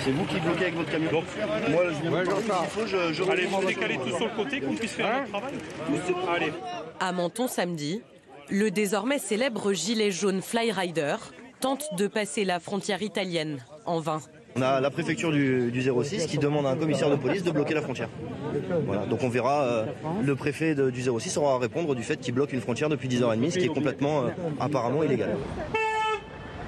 C'est vous qui bloquez avec votre camion. Donc, moi, je viens allez, vous décalez tout sur le côté, qu'on puisse faire notre travail. Allez. À Menton samedi, le désormais célèbre gilet jaune Flyrider tente de passer la frontière italienne en vain. On a la préfecture du 06 qui demande à un commissaire de police de bloquer la frontière. Voilà, donc on verra, le préfet du 06 aura à répondre du fait qu'il bloque une frontière depuis 10h30, ce qui est complètement apparemment illégal.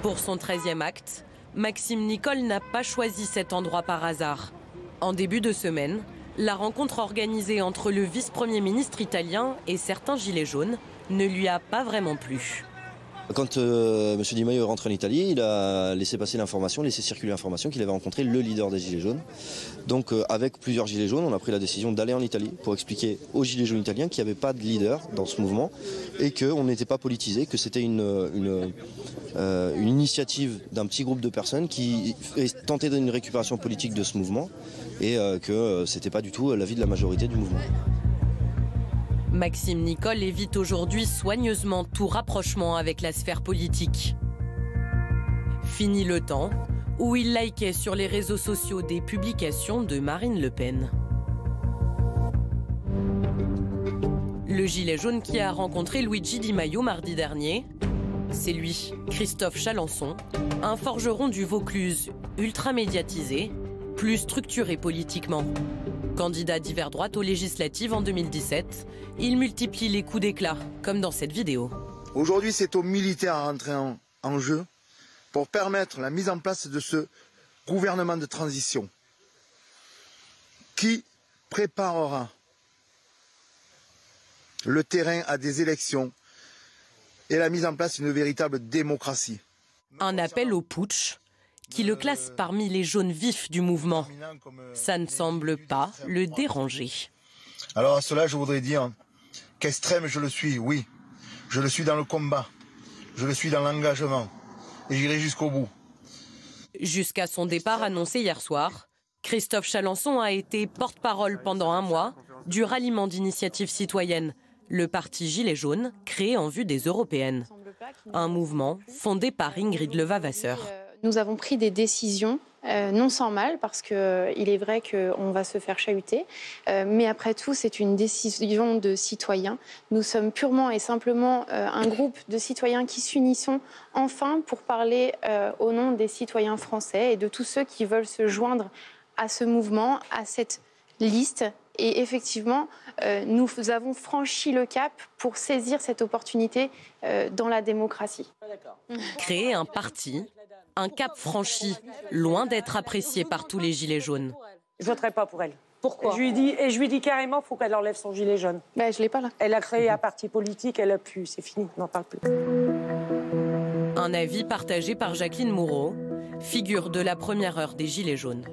Pour son 13e acte, Maxime Nicol n'a pas choisi cet endroit par hasard. En début de semaine, la rencontre organisée entre le vice-premier ministre italien et certains gilets jaunes ne lui a pas vraiment plu. Quand M. Di Maio est rentré en Italie, il a laissé passer l'information, laissé circuler l'information qu'il avait rencontré le leader des Gilets jaunes. Donc avec plusieurs Gilets jaunes, on a pris la décision d'aller en Italie pour expliquer aux Gilets jaunes italiens qu'il n'y avait pas de leader dans ce mouvement et qu'on n'était pas politisé, que c'était une initiative d'un petit groupe de personnes qui tentaient une récupération politique de ce mouvement et que ce n'était pas du tout l'avis de la majorité du mouvement. Maxime Nicol évite aujourd'hui soigneusement tout rapprochement avec la sphère politique. Fini le temps où il likait sur les réseaux sociaux des publications de Marine Le Pen. Le gilet jaune qui a rencontré Luigi Di Maio mardi dernier, c'est lui, Christophe Chalençon, un forgeron du Vaucluse ultra médiatisé, plus structuré politiquement. Candidat d'hiver droite aux législatives en 2017, il multiplie les coups d'éclat, comme dans cette vidéo. Aujourd'hui, c'est aux militaires à rentrer en jeu pour permettre la mise en place de ce gouvernement de transition qui préparera le terrain à des élections et la mise en place d'une véritable démocratie. Un appel au putsch qui le classe parmi les jaunes vifs du mouvement. Ça ne semble pas le déranger. Alors à cela, je voudrais dire qu'extrême je le suis, oui. Je le suis dans le combat, je le suis dans l'engagement et j'irai jusqu'au bout. Jusqu'à son départ annoncé hier soir, Christophe Chalençon a été porte-parole pendant un mois du ralliement d'initiatives citoyennes, le parti Gilets jaunes créé en vue des européennes. Un mouvement fondé par Ingrid Levavasseur. Nous avons pris des décisions, non sans mal, parce qu'il est vrai qu'on va se faire chahuter. Mais après tout, c'est une décision de citoyens. Nous sommes purement et simplement un groupe de citoyens qui s'unissons enfin pour parler au nom des citoyens français et de tous ceux qui veulent se joindre à ce mouvement, à cette liste. Et effectivement, nous avons franchi le cap pour saisir cette opportunité dans la démocratie. Créer un parti, un cap franchi, loin d'être apprécié par tous les gilets jaunes. Je ne voterai pas pour elle. Pourquoi ? Je lui dis carrément qu'il faut qu'elle enlève son gilet jaune. Ben, je ne l'ai pas là. Elle a créé un parti politique, elle a pu, c'est fini, on n'en parle plus. Un avis partagé par Jacqueline Moureau, figure de la première heure des Gilets jaunes.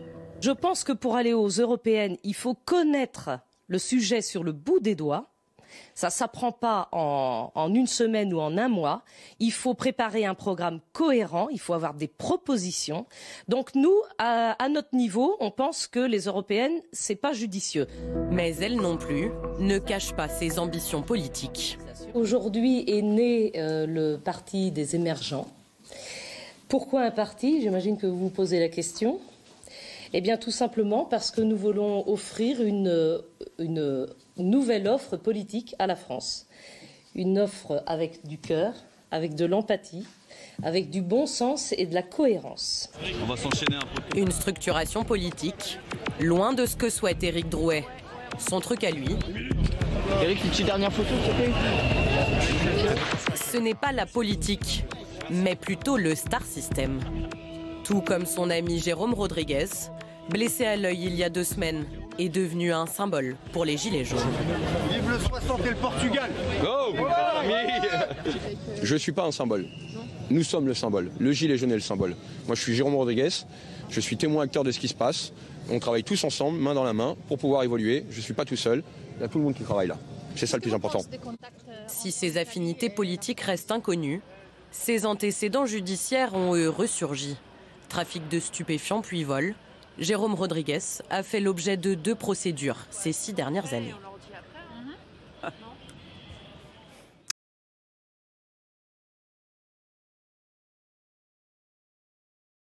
Je pense que pour aller aux européennes, il faut connaître le sujet sur le bout des doigts. Ça ne s'apprend pas en une semaine ou en un mois. Il faut préparer un programme cohérent, il faut avoir des propositions. Donc nous, à notre niveau, on pense que les européennes, ce n'est pas judicieux. Mais elle non plus ne cache pas ses ambitions politiques. Aujourd'hui est né le parti des émergents. Pourquoi un parti ? J'imagine que vous vous posez la question. Eh bien, tout simplement parce que nous voulons offrir une nouvelle offre politique à la France. Une offre avec du cœur, avec de l'empathie, avec du bon sens et de la cohérence. On va s'enchaîner un peu. Une structuration politique, loin de ce que souhaite Éric Drouet. Son truc à lui. Éric, une petite dernière photo, s'il te plaît. Ce n'est pas la politique, mais plutôt le star system. Tout comme son ami Jérôme Rodriguez, blessé à l'œil il y a 2 semaines, est devenu un symbole pour les Gilets jaunes. Vive le 60 et le Portugal. Go. Je ne suis pas un symbole. Nous sommes le symbole. Le gilet jaune est le symbole. Moi, je suis Jérôme Rodriguez. Je suis témoin acteur de ce qui se passe. On travaille tous ensemble, main dans la main, pour pouvoir évoluer. Je ne suis pas tout seul. Il y a tout le monde qui travaille là. C'est ça le plus important. Si ses affinités politiques restent inconnues, ses antécédents judiciaires ont eux ressurgi. Trafic de stupéfiants puis vol. Jérôme Rodriguez a fait l'objet de 2 procédures ces 6 dernières années.